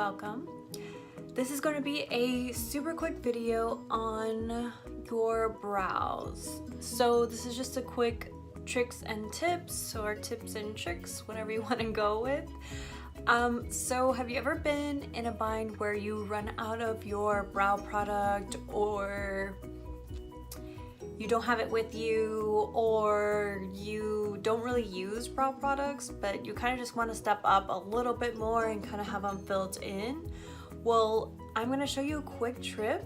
welcome. This is going to be a super quick video on your brows. So this is just a quick tricks and tips, or tips and tricks, whatever you want to go with. So have you ever been in a bind where you run out of your brow product, or you don't have it with you, or you don't really use brow products but you kind of just want to step up a little bit more and kind of have them filled in? Well, I'm going to show you a quick trick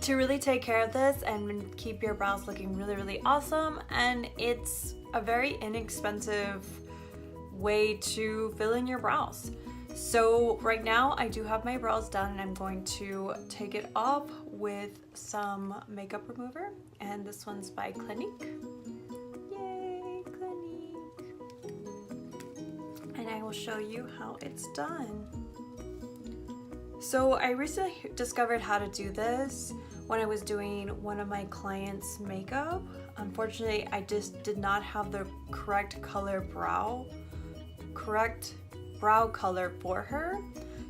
to really take care of this and keep your brows looking really awesome. And it's a very inexpensive way to fill in your brows. So right now I do have my brows done, and I'm going to take it off with some makeup remover, and this one's by Clinique. Yay, Clinique! And I will show you how it's done. So I recently discovered how to do this when I was doing one of my clients' makeup. Unfortunately, I just did not have the correct brow color for her,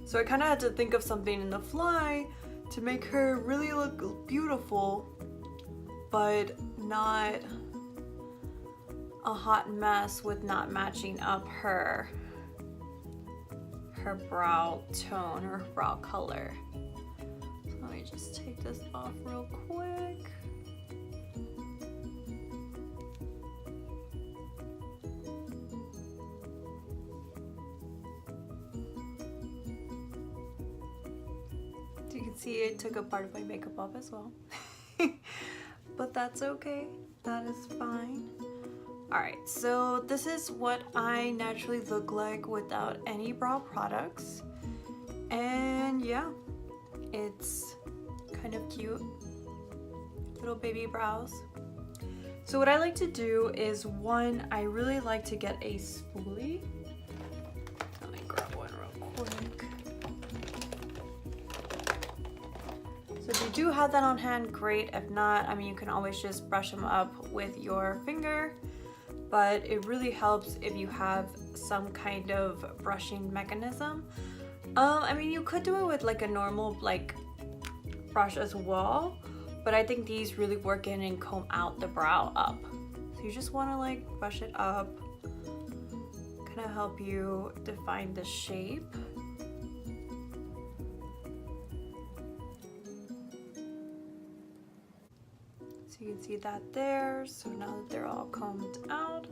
so I kind of had to think of something in the fly to make her really look beautiful but not a hot mess with not matching up her brow tone or brow color. So let me just take this off real quick. You can see it took a part of my makeup off as well. But that's okay, that is fine. Alright, so this is what I naturally look like without any brow products. And yeah, it's kind of cute. Little baby brows. So what I like to do is, one, I really like to get a spoolie. Let me grab one real quick. So if you do have that on hand, great. If not, I mean, you can always just brush them up with your finger, but it really helps if you have some kind of brushing mechanism. I mean, you could do it with like a normal brush as well, but I think these really work in and comb out the brow up. So you just want to brush it up, kind of help you define the shape. So you can see that there. So now that they're all combed out.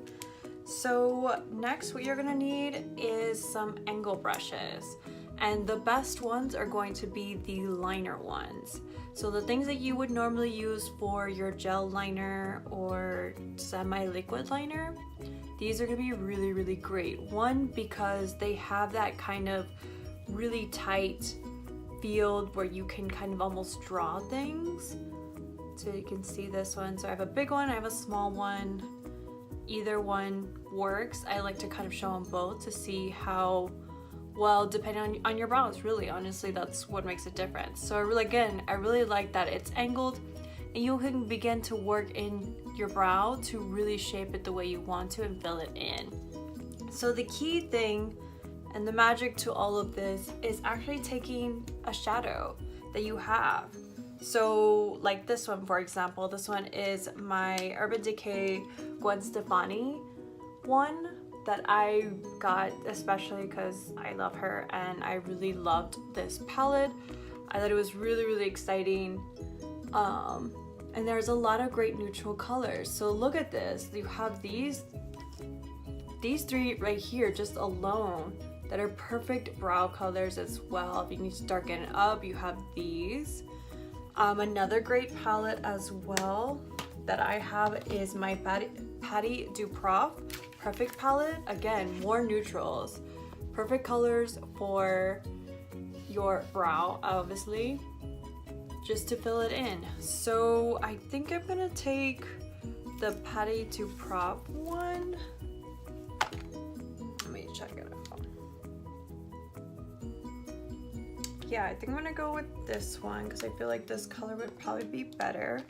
So next what you're gonna need is some angle brushes. And the best ones are going to be the liner ones. So the things that you would normally use for your gel liner or semi-liquid liner, these are gonna be really great. One, because they have that kind of really tight field where you can kind of almost draw things. So you can see this one. So I have a big one, I have a small one. Either one works. I like to kind of show them both to see how well, depending on your brows, really, honestly, that's what makes a difference. So I really like that it's angled, and you can begin to work in your brow to really shape it the way you want to and fill it in. So the key thing and the magic to all of this is actually taking a shadow that you have. So like this one, for example, this one is my Urban Decay Gwen Stefani one that I got especially because I love her and I really loved this palette. I thought it was really exciting. And there's a lot of great neutral colors. So look at this. You have these three right here just alone that are perfect brow colors as well. If you need to darken it up, you have these. Another great palette as well that I have is my Pati Dubroff Perfect palette. Again, more neutrals, perfect colors for your brow, obviously, just to fill it in. So I think I'm gonna take the Pati Dubroff one. Let me check it out. Yeah, I think I'm gonna go with this one because I feel like this color would probably be better.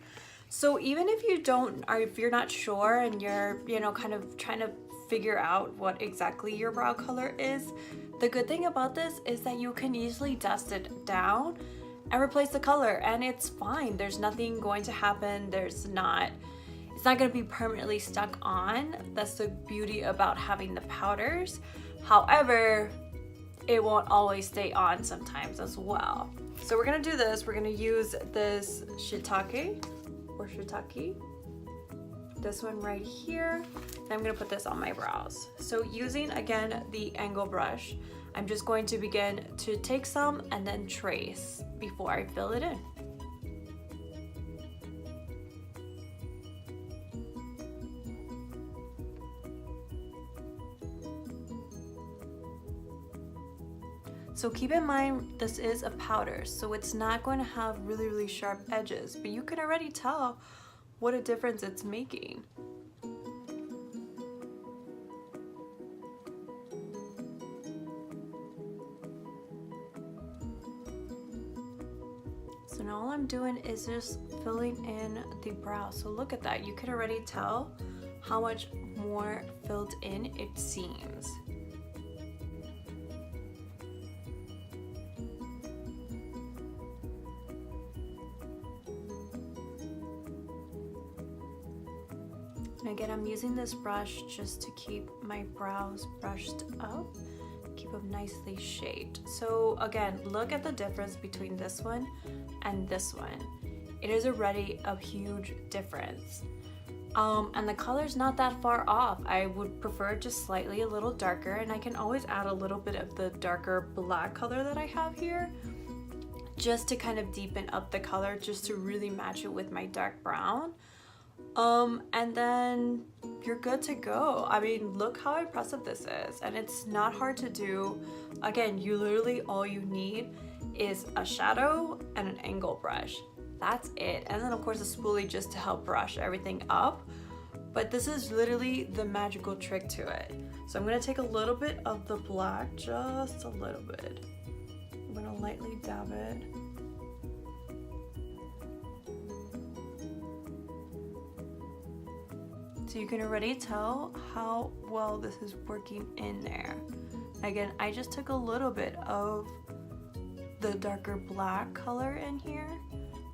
So even if you don't, or if you're not sure and you're, kind of trying to figure out what exactly your brow color is, the good thing about this is that you can easily dust it down and replace the color, and it's fine. There's nothing going to happen. It's not going to be permanently stuck on. That's the beauty about having the powders. However, it won't always stay on sometimes as well. So we're gonna do this. We're gonna use this shiitake, this one right here, and I'm gonna put this on my brows. So using, again, the angle brush, I'm just going to begin to take some and then trace before I fill it in. So keep in mind, this is a powder, so it's not going to have really, really sharp edges, but you can already tell what a difference it's making. So now all I'm doing is just filling in the brow. So look at that, you can already tell how much more filled in it seems. And again, I'm using this brush just to keep my brows brushed up, keep them nicely shaped. So again, look at the difference between this one and this one. It is already a huge difference. And the color's not that far off. I would prefer just slightly a little darker, and I can always add a little bit of the darker black color that I have here, just to kind of deepen up the color, just to really match it with my dark brown. And then you're good to go. I mean, look how impressive this is, and it's not hard to do. Again, you literally, all you need is a shadow and an angle brush. That's it. And then of course a spoolie just to help brush everything up. But this is literally the magical trick to it. So I'm gonna take a little bit of the black, just a little bit. I'm gonna lightly dab it. So you can already tell how well this is working in there. Again, I just took a little bit of the darker black color in here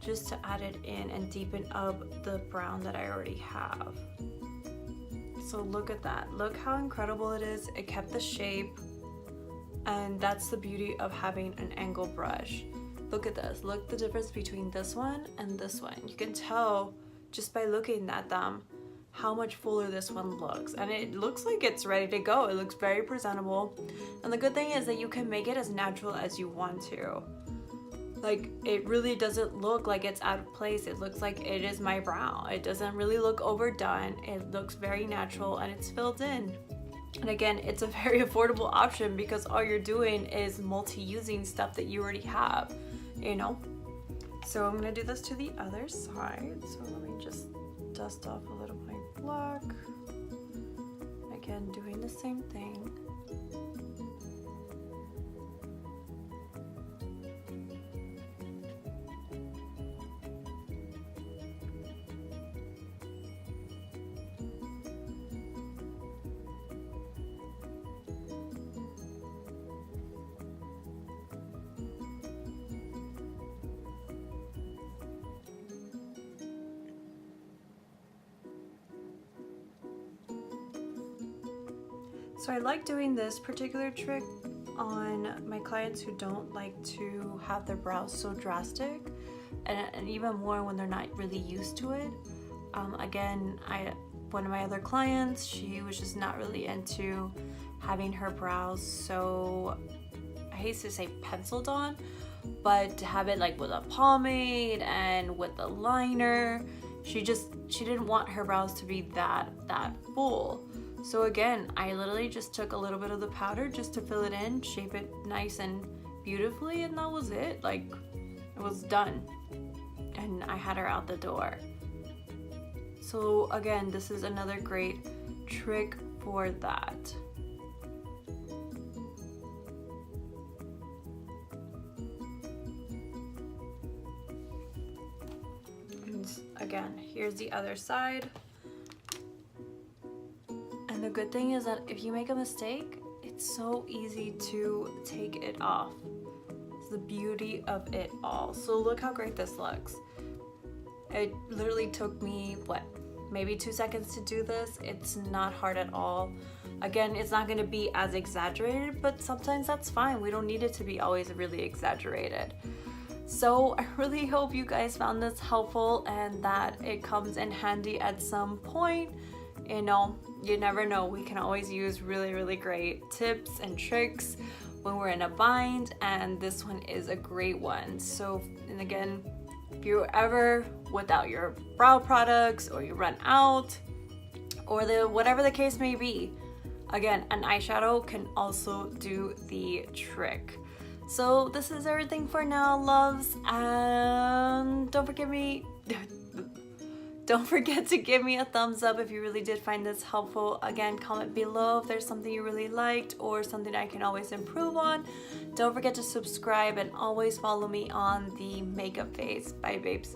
just to add it in and deepen up the brown that I already have. So look at that. Look how incredible it is. It kept the shape, and that's the beauty of having an angle brush. Look at this. Look the difference between this one and this one. You can tell just by looking at them how much fuller this one looks, and it looks like it's ready to go. It looks very presentable, and the good thing is that you can make it as natural as you want to. Like, it really doesn't look like it's out of place. It looks like it is my brow. It doesn't really look overdone. It looks very natural, and it's filled in. And again, it's a very affordable option because all you're doing is multi-using stuff that you already have, you know? So I'm gonna do this to the other side. So let me just dust off a little of my black. Again, doing the same thing. So I like doing this particular trick on my clients who don't like to have their brows so drastic, and even more when they're not really used to it. Again, one of my other clients, she was just not really into having her brows so, I hate to say penciled on, but to have it like with a pomade and with a liner. She didn't want her brows to be that full. So again, I literally just took a little bit of the powder just to fill it in, shape it nice and beautifully, and that was it. Like, it was done. And I had her out the door. So again, this is another great trick for that. And again, here's the other side. And the good thing is that if you make a mistake, it's so easy to take it off. It's the beauty of it all. So look how great this looks. It literally took me, what, maybe 2 seconds to do this. It's not hard at all. Again, it's not gonna be as exaggerated, but sometimes that's fine. We don't need it to be always really exaggerated. So I really hope you guys found this helpful and that it comes in handy at some point. You know, you never know. We can always use really, really great tips and tricks when we're in a bind, and this one is a great one. So, and again, if you're ever without your brow products or you run out or whatever the case may be, again, an eyeshadow can also do the trick. So this is everything for now, loves, and don't forget to give me a thumbs up if you really did find this helpful. Again, comment below if there's something you really liked or something I can always improve on. Don't forget to subscribe and always follow me on the makeup phase. Bye, babes.